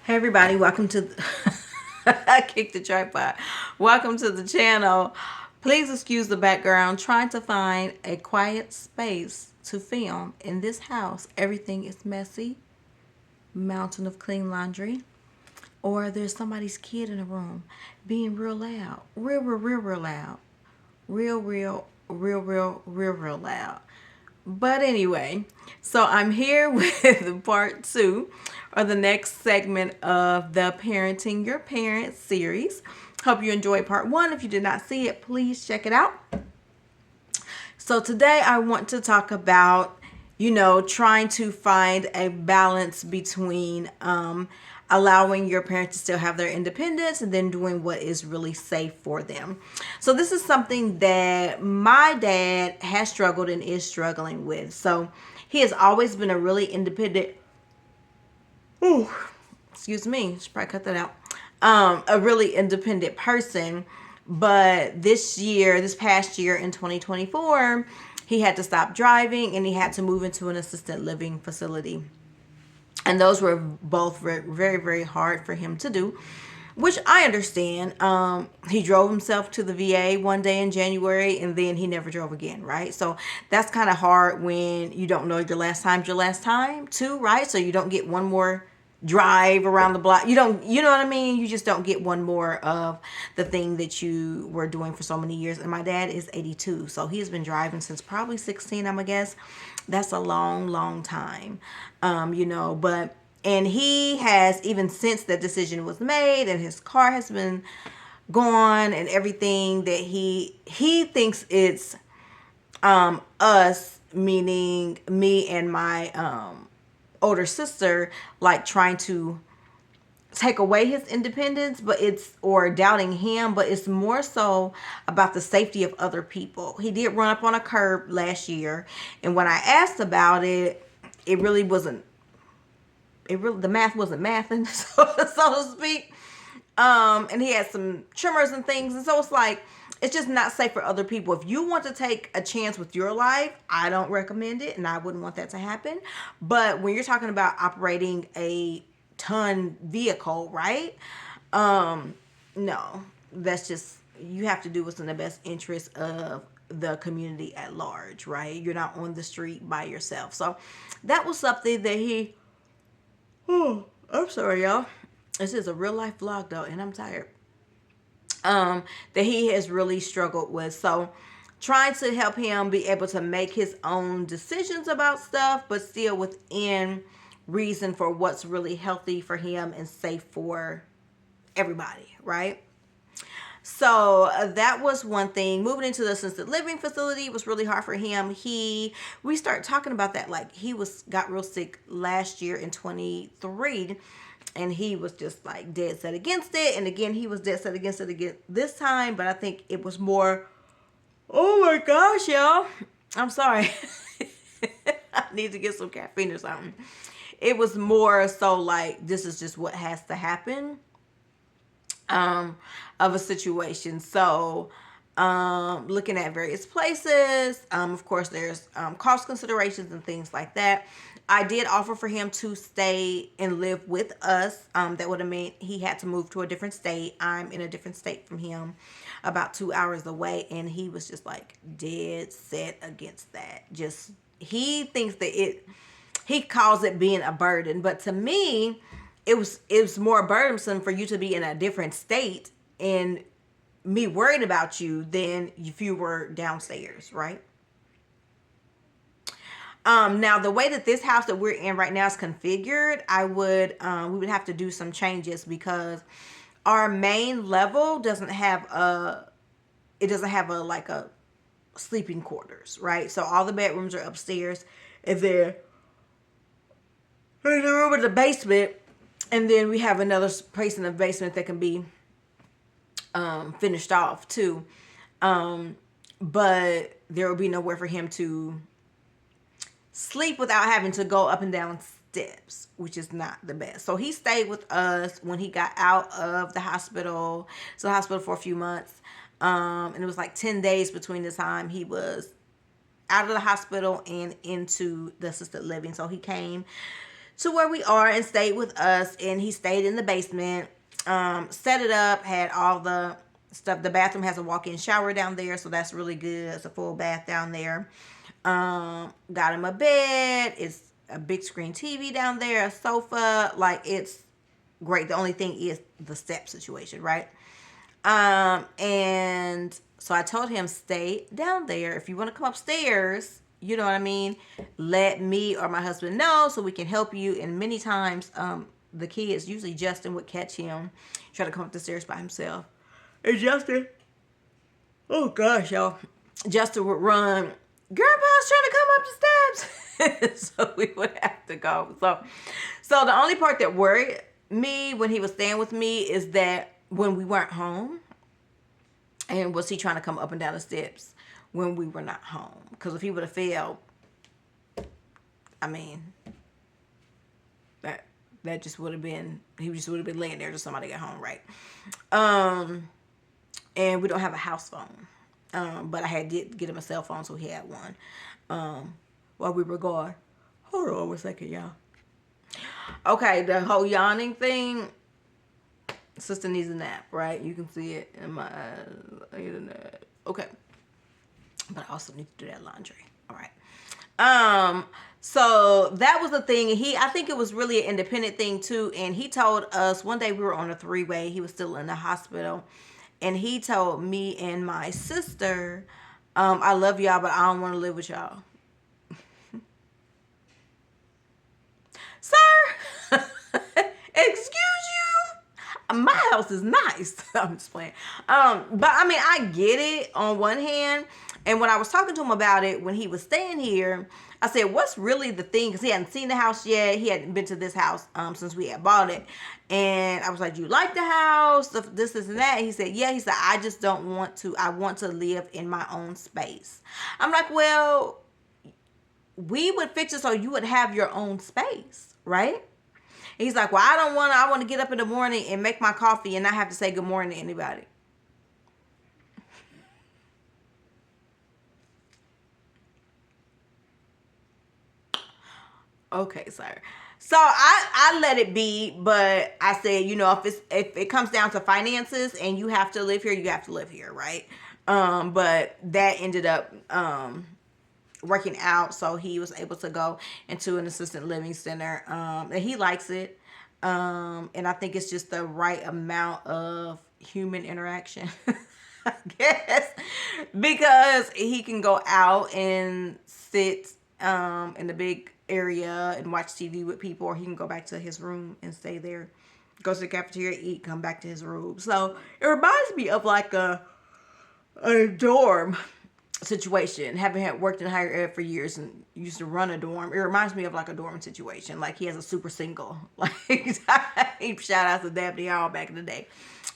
Hey everybody, welcome to I kicked the tripod. Welcome to the channel. Please excuse the background. Trying to find a quiet space to film. In this house, everything is messy. Mountain of clean laundry. Or there's somebody's kid in the room being real loud. Real loud. Real loud. But anyway, so I'm here with part two, or the next segment of the Parenting Your Parents series. Hope you enjoyed part one. If you did not see it, please check it out. So today I want to talk about, trying to find a balance between allowing your parents to still have their independence and then doing what is really safe for them. So this is something that my dad has struggled and is struggling with. So he has always been a really independent, ooh, excuse me, should probably cut that out. A really independent person. But this past year in 2024, he had to stop driving and he had to move into an assisted living facility. And those were both very, very hard for him to do, which I understand. He drove himself to the VA one day in January and then he never drove again, right? So that's kind of hard when you don't know your last time too, right? So you don't get one more drive around the block. You know what I mean? You just don't get one more of the thing that you were doing for so many years. And my dad is 82, so he's been driving since probably 16, I'm gonna guess. That's a long time. But and he has, even since that decision was made and his car has been gone and everything, that he thinks it's us, meaning me and my older sister, like trying to take away his independence, or doubting him, but it's more so about the safety of other people. He did run up on a curb last year, and when I asked about it, the math wasn't mathing, so to speak. And he had some tremors and things, and so it's like, it's just not safe for other people. If you want to take a chance with your life, I don't recommend it, and I wouldn't want that to happen. But when you're talking about operating a ton vehicle, right? No, that's just, you have to do what's in the best interest of the community at large, right? You're not on the street by yourself. So that was something that oh, I'm sorry, y'all. This is a real life vlog though, and I'm tired. That he has really struggled with. So trying to help him be able to make his own decisions about stuff, but still within reason for what's really healthy for him and safe for everybody, right? So that was one thing. Moving into the assisted living facility was really hard for him. We started talking about that, like he got real sick last year in 23, and he was just like dead set against it. And again, he was dead set against it again this time, but I think it was more, oh my gosh, y'all, I'm sorry. I need to get some caffeine or something. It was more so like, this is just what has to happen of a situation. So looking at various places, of course there's cost considerations and things like that. I did offer for him to stay and live with us. That would have meant he had to move to a different state. I'm in a different state from him, about 2 hours away, and he was just like dead set against that. Just, he thinks that he calls it being a burden, but to me, it was more burdensome for you to be in a different state and me worried about you than if you were downstairs, right? Now the way that this house that we're in right now is configured, we would have to do some changes because our main level doesn't have a like a sleeping quarters, right? So all the bedrooms are upstairs, and then there's a room in the basement, and then we have another place in the basement that can be finished off too. But there will be nowhere for him to sleep without having to go up and down steps, which is not the best. So he stayed with us when he got out of the hospital. So the hospital for a few months. And it was like 10 days between the time he was out of the hospital and into the assisted living. So he came to where we are and stayed with us. And he stayed in the basement, set it up, had all the stuff. The bathroom has a walk-in shower down there, so that's really good. It's a full bath down there. Got him a bed. It's a big screen TV down there, a sofa. Like, it's great. The only thing is the step situation, right? And so I told him, stay down there. If you want to come upstairs, you know what I mean, let me or my husband know so we can help you. And many times, the kids, usually Justin, would catch him try to come up the stairs by himself. And Justin, oh gosh, y'all, Justin would run, Grandpa's trying to come up the steps. So we would have to go. So the only part that worried me when he was staying with me is that when we weren't home, and was he trying to come up and down the steps when we were not home? Because if he would have failed, I mean, that just would have been, he just would have been laying there till somebody got home, right? And we don't have a house phone. But I did get him a cell phone, so he had one while we were gone. Hold on one second, y'all. Okay, the whole yawning thing, sister needs a nap, right? You can see it in my eyes. I need a nap. Okay. But I also need to do that laundry. All right. So that was the thing. I think it was really an independent thing too. And he told us one day we were on a 3-way. He was still in the hospital. And he told me and my sister, I love y'all, but I don't want to live with y'all. Sir, excuse you. My house is nice. I'm just playing. But I mean, I get it on one hand. And when I was talking to him about it, when he was staying here, I said, what's really the thing? Because he hadn't seen the house yet. He hadn't been to this house since we had bought it. And I was like, you like the house? This, and that. And he said, yeah. He said, I just don't want to. I want to live in my own space. I'm like, well, we would fix it so you would have your own space, right? And he's like, well, I want to get up in the morning and make my coffee and not have to say good morning to anybody. Okay, sir. So I let it be, but I said, if it comes down to finances and you have to live here, you have to live here, right? But that ended up working out, so he was able to go into an assisted living center, and he likes it. And I think it's just the right amount of human interaction, I guess, because he can go out and sit in the big area and watch TV with people, or he can go back to his room and stay there, go to the cafeteria, eat, come back to his room. So it reminds me of like a dorm situation. Having had worked in higher ed for years and used to run a dorm, it reminds me of like a dorm situation. Like he has a super single. Like shout out to Dabney Hall back in the day.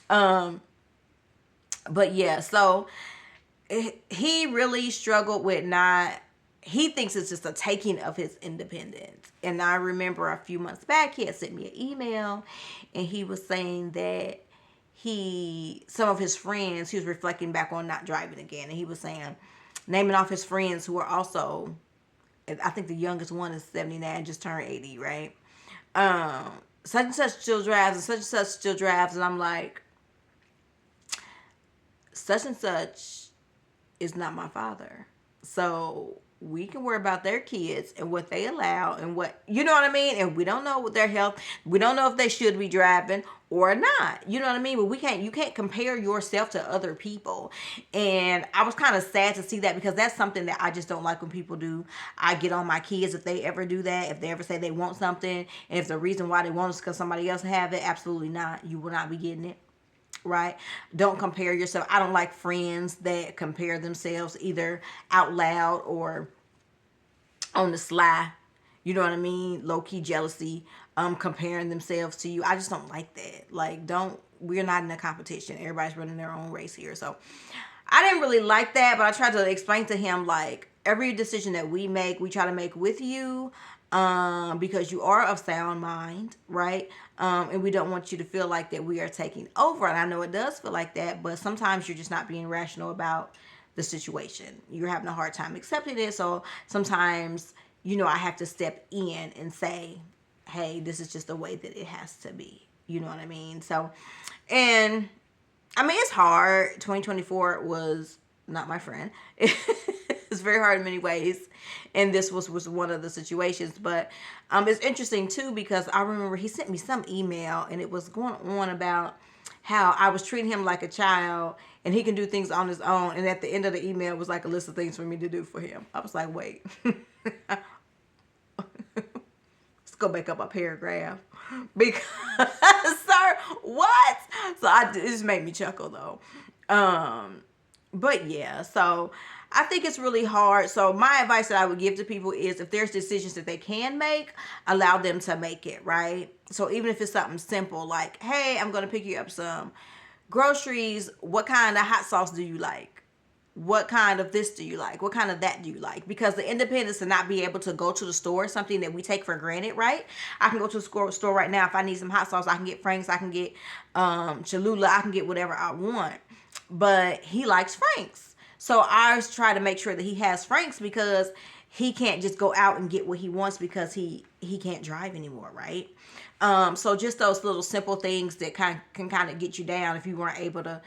But yeah, so he really struggled with he thinks it's just a taking of his independence. And I remember a few months back, he had sent me an email and he was saying that some of his friends, he was reflecting back on not driving again. And he was saying, naming off his friends who are also, I think the youngest one is 79, just turned 80, right? Such and such still drives and such and such still drives. And I'm like, such and such is not my father. So we can worry about their kids and what they allow and what, you know what I mean? And we don't know what their health, we don't know if they should be driving or not. You know what I mean? But you can't compare yourself to other people. And I was kind of sad to see that, because that's something that I just don't like when people do. I get on my kids if they ever do that, if they ever say they want something, and if the reason why they want it is because somebody else have it, absolutely not. You will not be getting it. Right? Don't compare yourself. I don't like friends that compare themselves either out loud or on the sly. You know what I mean? Low-key jealousy, comparing themselves to you. I just don't like that. Like, we're not in a competition. Everybody's running their own race here. So I didn't really like that, but I tried to explain to him, like, every decision that we make, we try to make with you, because you are of sound mind, right? And we don't want you to feel like that we are taking over. And I know it does feel like that, but sometimes you're just not being rational about the situation. You're having a hard time accepting it. So sometimes, I have to step in and say, hey, this is just the way that it has to be. You know what I mean? So, and I mean, it's hard. 2024 was not my friend. It's very hard in many ways, and this was one of the situations. But it's interesting too because I remember he sent me some email, and it was going on about how I was treating him like a child, and he can do things on his own. And at the end of the email was like a list of things for me to do for him. I was like, wait, let's go back up a paragraph because sir, what? So it just made me chuckle though. But yeah, so I think it's really hard. So my advice that I would give to people is if there's decisions that they can make, allow them to make it, right? So even if it's something simple like, hey, I'm going to pick you up some groceries. What kind of hot sauce do you like? What kind of this do you like? What kind of that do you like? Because the independence to not be able to go to the store is something that we take for granted, right? I can go to the store right now. If I need some hot sauce, I can get Frank's, I can get Cholula, I can get whatever I want. But he likes Frank's. So I always try to make sure that he has Frank's because he can't just go out and get what he wants because he can't drive anymore, right? So just those little simple things that can kind of get you down if you weren't able to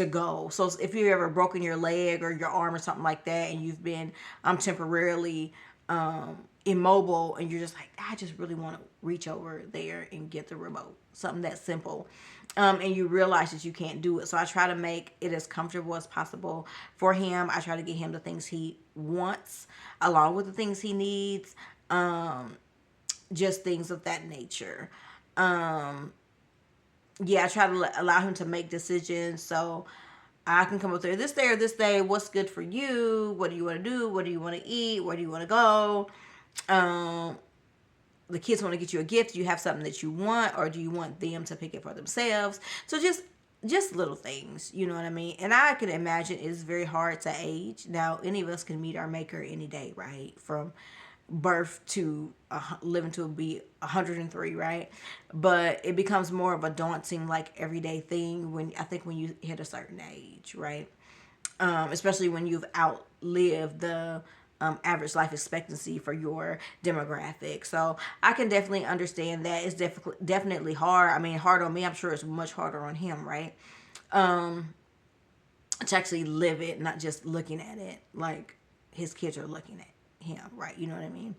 go. So if you ever broken your leg or your arm or something like that, and you've been temporarily immobile, and you're just like, I just really want to reach over there and get the remote, something that simple, and you realize that you can't do it. So I try to make it as comfortable as possible for him. I try to get him the things he wants along with the things he needs, just things of that nature. Yeah, I try to allow him to make decisions. So I can come up there this day or this day. What's good for you? What do you want to do? What do you want to eat? Where do you want to go? The kids want to get you a gift. Do you have something that you want, or do you want them to pick it for themselves? So just little things, you know what I mean? And I can imagine it's very hard to age. Now, any of us can meet our maker any day, right? From birth to living to be 103, right? But it becomes more of a daunting, like, everyday thing when you hit a certain age, right? Especially when you've outlived the average life expectancy for your demographic. So I can definitely understand that. It's definitely hard. I mean, hard on me. I'm sure it's much harder on him, right? To actually live it, not just looking at it like his kids are looking at him, right? You know what I mean?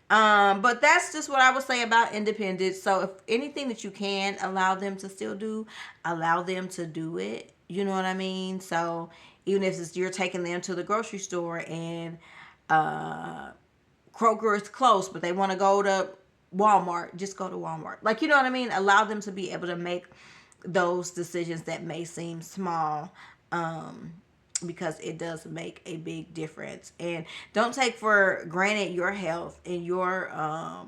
But that's just what I would say about independence. So if anything that you can allow them to still do, allow them to do it. You know what I mean? So even if you're taking them to the grocery store and Kroger is close, but they want to go to Walmart, just go to Walmart. Like, you know what I mean? Allow them to be able to make those decisions that may seem small, because it does make a big difference. And don't take for granted your health and your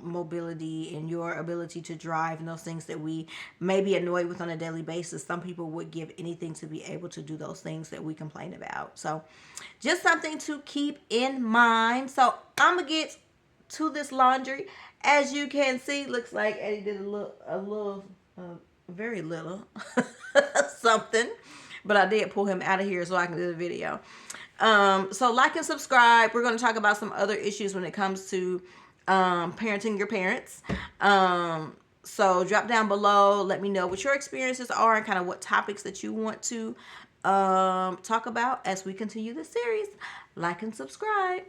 mobility and your ability to drive and those things that we may be annoyed with on a daily basis. Some people would give anything to be able to do those things that we complain about. So just something to keep in mind. So I'm gonna get to this laundry. As you can see, looks like Eddie did very little something, but I did pull him out of here so I can do the video. So like and subscribe. We're going to talk about some other issues when it comes to parenting your parents. So drop down below. Let me know what your experiences are and kind of what topics that you want to talk about as we continue this series. Like and subscribe.